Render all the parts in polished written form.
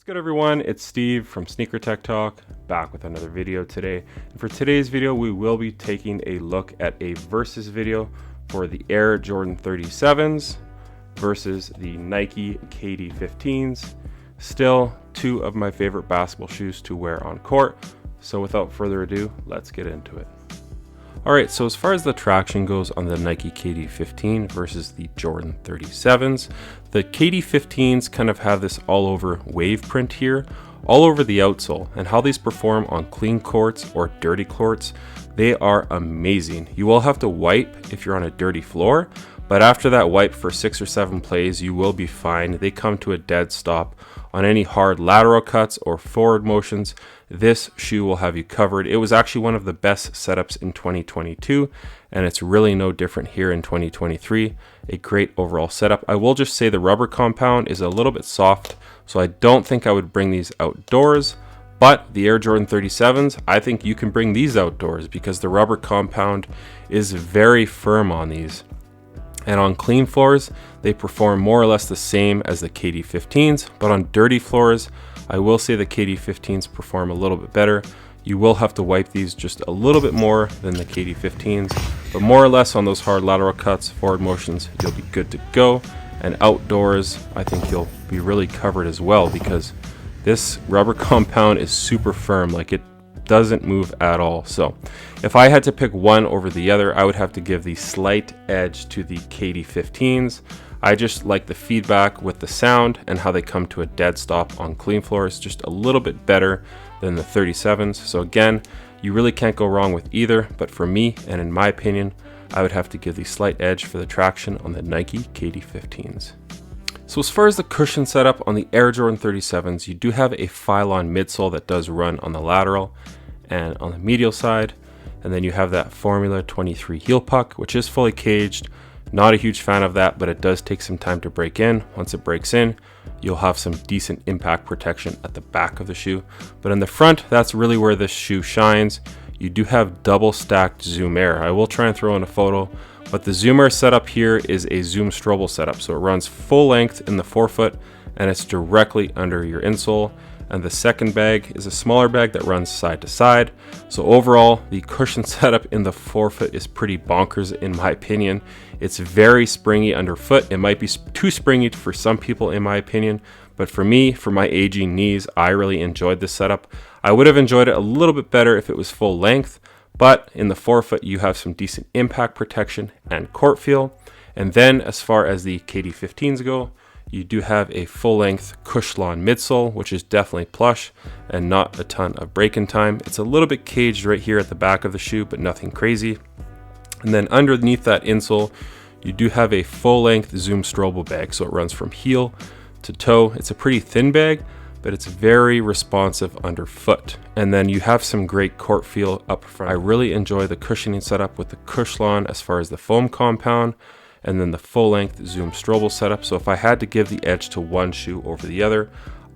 What's good everyone, it's Steve from Sneaker Tech Talk, back with another video today. And for today's video, we will be taking a look at a versus video for the Air Jordan 37s versus the Nike KD 15s. Still two of my favorite basketball shoes to wear on court. So without further ado, let's get into it. Alright, so as far as the traction goes on the Nike KD 15 versus the Jordan 37s, the KD 15s kind of have this all over wave print here, all over the outsole, and how these perform on clean courts or dirty courts, they are amazing. You will have to wipe if you're on a dirty floor, but after that wipe for 6 or 7 plays, you will be fine. They come to a dead stop on any hard lateral cuts or forward motions. This shoe will have you covered. It was actually one of the best setups in 2022, and it's really no different here in 2023. A great overall setup. I will just say the rubber compound is a little bit soft, so I don't think I would bring these outdoors. But the Air Jordan 37s, I think you can bring these outdoors because the rubber compound is very firm on these. And on clean floors, they perform more or less the same as the KD 15s, but on dirty floors, I will say the KD 15s perform a little bit better. You will have to wipe these just a little bit more than the KD 15s, but more or less on those hard lateral cuts, forward motions, you'll be good to go. And outdoors, I think you'll be really covered as well because this rubber compound is super firm, like it doesn't move at all. So if I had to pick one over the other, I would have to give the slight edge to the KD 15s. I just like the feedback with the sound and how they come to a dead stop on clean floors, just a little bit better than the 37s. So again, you really can't go wrong with either, but for me, and in my opinion, I would have to give the slight edge for the traction on the Nike KD 15s. So as far as the cushion setup on the Air Jordan 37s, you do have a Phylon midsole that does run on the lateral and on the medial side. And then you have that Formula 23 heel puck, which is fully caged. Not a huge fan of that, but it does take some time to break in. Once it breaks in, you'll have some decent impact protection at the back of the shoe. But in the front, that's really where this shoe shines. You do have double stacked Zoom Air. I will try and throw in a photo, but the Zoom Air setup here is a Zoom Strobel setup. So it runs full length in the forefoot and it's directly under your insole. And the second bag is a smaller bag that runs side to side. So overall, the cushion setup in the forefoot is pretty bonkers in my opinion. It's very springy underfoot. It might be too springy for some people in my opinion, but for me, for my aging knees, I really enjoyed this setup. I would have enjoyed it a little bit better if it was full length, but in the forefoot, you have some decent impact protection and court feel. And then as far as the KD 15s go, you do have a full-length Cushlon midsole, which is definitely plush and not a ton of break-in time. It's a little bit caged right here at the back of the shoe, but nothing crazy. And then underneath that insole, you do have a full-length Zoom Strobel bag, so it runs from heel to toe. It's a pretty thin bag, but it's very responsive underfoot. And then you have some great court feel up front. I really enjoy the cushioning setup with the Cushlon as far as the foam compound, and then the full-length Zoom Strobel setup. So if I had to give the edge to one shoe over the other,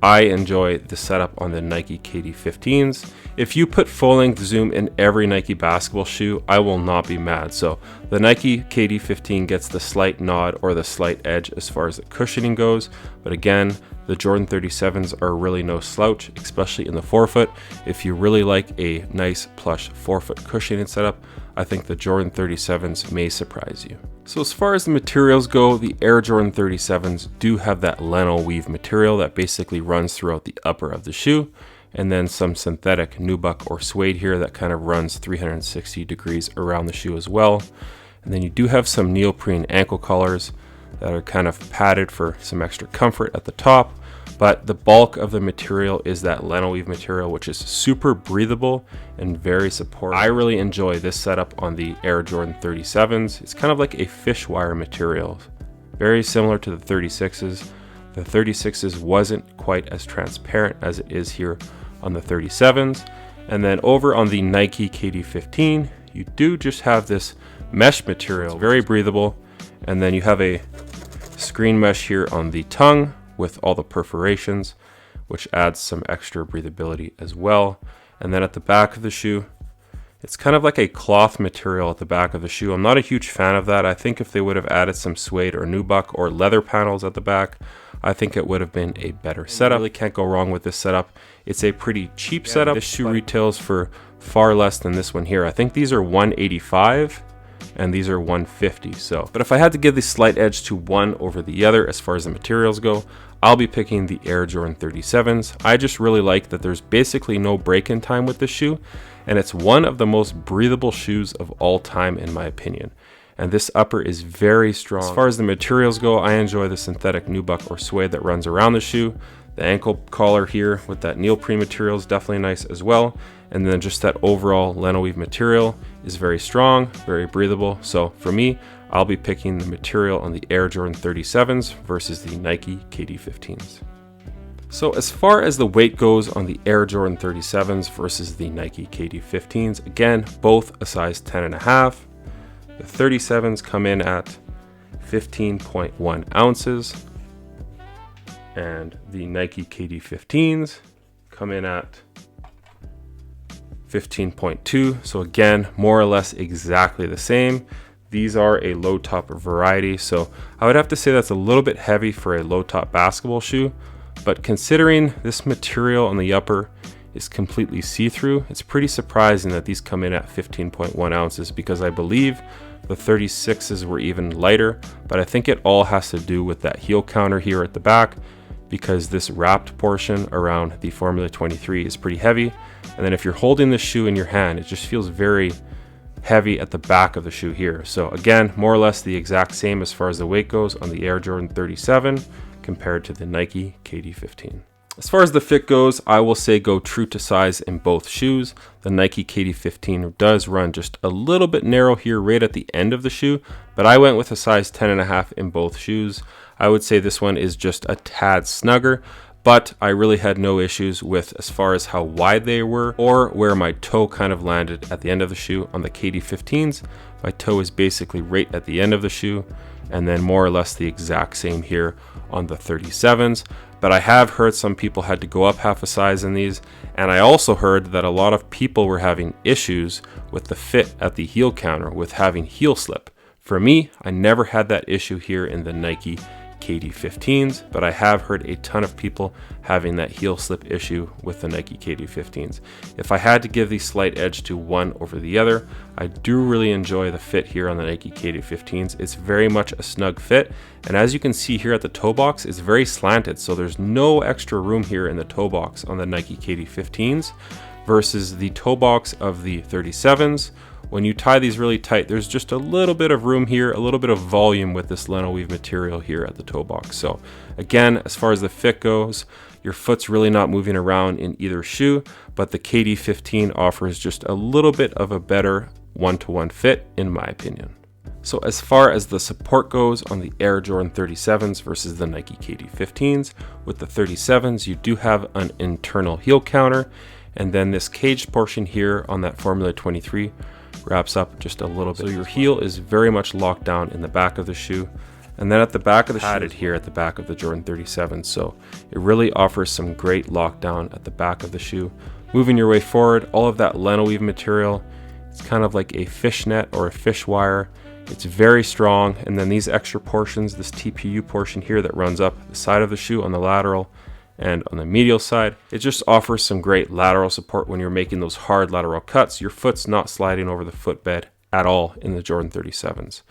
I enjoy the setup on the Nike KD 15s. If you put full-length Zoom in every Nike basketball shoe, I will not be mad. So the Nike KD 15 gets the slight nod or the slight edge as far as the cushioning goes. But again, the Jordan 37s are really no slouch, especially in the forefoot. If you really like a nice plush forefoot cushioning setup, I think the Jordan 37s may surprise you. So as far as the materials go, the Air Jordan 37s do have that Leno weave material that basically runs throughout the upper of the shoe, and then some synthetic nubuck or suede here that kind of runs 360 degrees around the shoe as well. And then you do have some neoprene ankle collars that are kind of padded for some extra comfort at the top. But the bulk of the material is that Leno weave material, which is super breathable and very supportive. I really enjoy this setup on the Air Jordan 37s. It's kind of like a fish wire material, very similar to the 36s. The 36s wasn't quite as transparent as it is here on the 37s. And then over on the Nike KD 15, you do just have this mesh material, it's very breathable. And then you have a screen mesh here on the tongue with all the perforations, which adds some extra breathability as well. And then at the back of the shoe, It's kind of like a cloth material at the back of the shoe. I'm not a huge fan of that. I think if they would have added some suede or nubuck or leather panels at the back, I think it would have been a better setup. You really can't go wrong with this setup. It's a pretty cheap setup. This shoe retails for far less than this one here. I think these are $185 and these are $150. So, but if I had to give the slight edge to one over the other as far as the materials go, I'll be picking the Air Jordan 37s. I just really like that there's basically no break-in time with this shoe, and it's one of the most breathable shoes of all time in my opinion. And this upper is very strong. As far as the materials go, I enjoy the synthetic nubuck or suede that runs around the shoe. The ankle collar here with that neoprene material is definitely nice as well. And then just that overall leno weave material is very strong, very breathable. So for me, I'll be picking the material on the Air Jordan 37s versus the Nike KD15s. So as far as the weight goes on the Air Jordan 37s versus the Nike KD15s, again, both a size 10.5. The 37s come in at 15.1 ounces, and the Nike KD15s come in at 15.2. So again, more or less exactly the same. These are a low top variety, so I would have to say that's a little bit heavy for a low top basketball shoe, but considering this material on the upper is completely see-through, it's pretty surprising that these come in at 15.1 ounces, because I believe the 36s were even lighter, but I think it all has to do with that heel counter here at the back, because this wrapped portion around the Formula 23 is pretty heavy, and then if you're holding this shoe in your hand, it just feels very heavy at the back of the shoe here. So again, more or less the exact same as far as the weight goes on the Air Jordan 37 compared to the Nike KD15. As far as the fit goes, I will say go true to size in both shoes. The Nike KD15 does run just a little bit narrow here right at the end of the shoe, but I went with a size 10.5 in both shoes. I would say this one is just a tad snugger, but I really had no issues with as far as how wide they were or where my toe kind of landed at the end of the shoe. On the KD15s, my toe is basically right at the end of the shoe, and then more or less the exact same here on the 37s. But I have heard some people had to go up half a size in these, and I also heard that a lot of people were having issues with the fit at the heel counter with having heel slip. For me, I never had that issue here in the Nike KD15s, but I have heard a ton of people having that heel slip issue with the Nike KD15s. If I had to give the slight edge to one over the other, I do really enjoy the fit here on the Nike KD15s. It's very much a snug fit, and as you can see here at the toe box, it's very slanted, so there's no extra room here in the toe box on the Nike KD15s versus the toe box of the 37s. When you tie these really tight, there's just a little bit of room here, a little bit of volume with this leno weave material here at the toe box. So again, as far as the fit goes, your foot's really not moving around in either shoe, but the KD15 offers just a little bit of a better one-to-one fit in my opinion. So as far as the support goes on the Air Jordan 37s versus the Nike KD15s, with the 37s, you do have an internal heel counter, and then this caged portion here on that Formula 23 wraps up just a little bit. So your heel is very much locked down in the back of the shoe, and then at the back of the shoe here at the back of the Jordan 37. So it really offers some great lockdown at the back of the shoe. Moving your way forward, all of that leno weave material, it's kind of like a fishnet or a fish wire. It's very strong, and then these extra portions, this TPU portion here that runs up the side of the shoe on the lateral and on the medial side, it just offers some great lateral support when you're making those hard lateral cuts. Your foot's not sliding over the footbed at all in the Jordan 37s.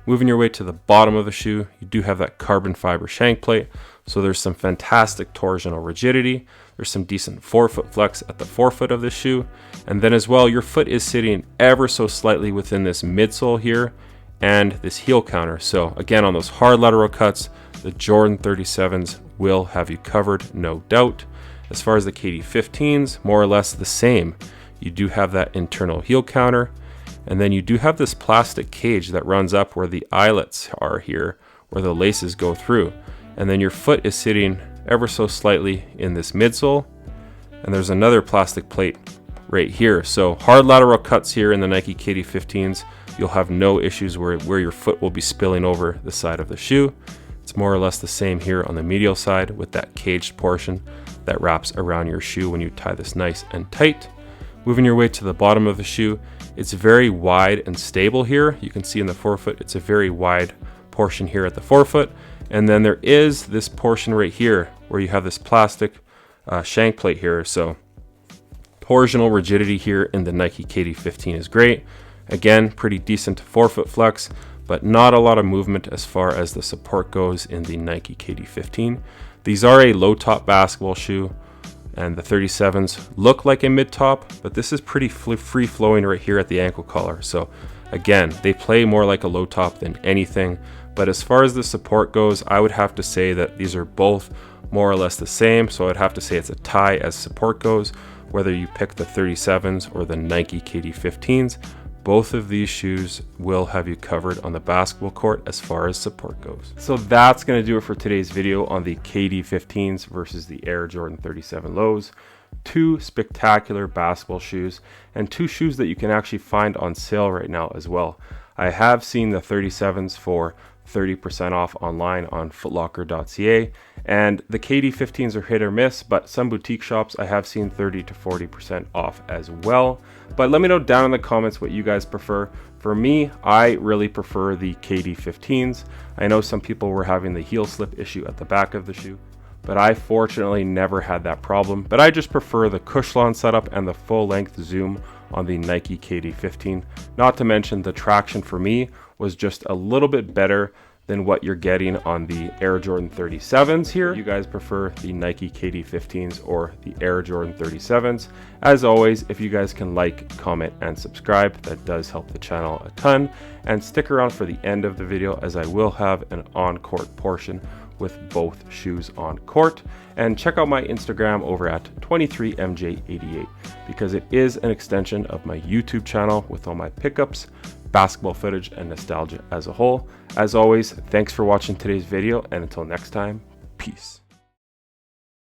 Moving your way to the bottom of the shoe, you do have that carbon fiber shank plate, so there's some fantastic torsional rigidity. There's some decent forefoot flex at the forefoot of this shoe, and then as well, your foot is sitting ever so slightly within this midsole here and this heel counter. So again, on those hard lateral cuts, the Jordan 37s will have you covered, no doubt. As far as the KD15s, more or less the same. You do have that internal heel counter, and then you do have this plastic cage that runs up where the eyelets are here, where the laces go through. And then your foot is sitting ever so slightly in this midsole, and there's another plastic plate right here. So hard lateral cuts here in the Nike KD15s, you'll have no issues where your foot will be spilling over the side of the shoe. It's more or less the same here on the medial side with that caged portion that wraps around your shoe when you tie this nice and tight. Moving your way to the bottom of the shoe, it's very wide and stable here. You can see in the forefoot, it's a very wide portion here at the forefoot. And then there is this portion right here where you have this plastic shank plate here. So torsional rigidity here in the Nike KD15 is great. Again, pretty decent forefoot flex, but not a lot of movement as far as the support goes in the Nike KD15. These are a low top basketball shoe, and the 37s look like a mid top, but this is pretty free flowing right here at the ankle collar. So again, they play more like a low top than anything. But as far as the support goes, I would have to say that these are both more or less the same. So I'd have to say it's a tie as support goes, whether you pick the 37s or the Nike KD15s. Both of these shoes will have you covered on the basketball court as far as support goes. So that's going to do it for today's video on the KD15s versus the Air Jordan 37 lows. Two spectacular basketball shoes, and two shoes that you can actually find on sale right now as well. I have seen the 37s for 30% off online on footlocker.ca, and the KD15s are hit or miss, but some boutique shops I have seen 30 to 40% off as well. But let me know down in the comments what you guys prefer. For me, I really prefer the KD15s. I know some people were having the heel slip issue at the back of the shoe, but I fortunately never had that problem. But I just prefer the Cushlon setup and the full length zoom on the Nike KD15. Not to mention the traction for me was just a little bit better than what you're getting on the Air Jordan 37s here. You guys prefer the Nike KD15s or the Air Jordan 37s. As always, if you guys can like, comment, and subscribe, that does help the channel a ton. And stick around for the end of the video, as I will have an on-court portion with both shoes on court. And check out my Instagram over at 23mj88, because it is an extension of my YouTube channel with all my pickups, basketball footage, and nostalgia as a whole. As always, thanks for watching today's video, and until next time, peace.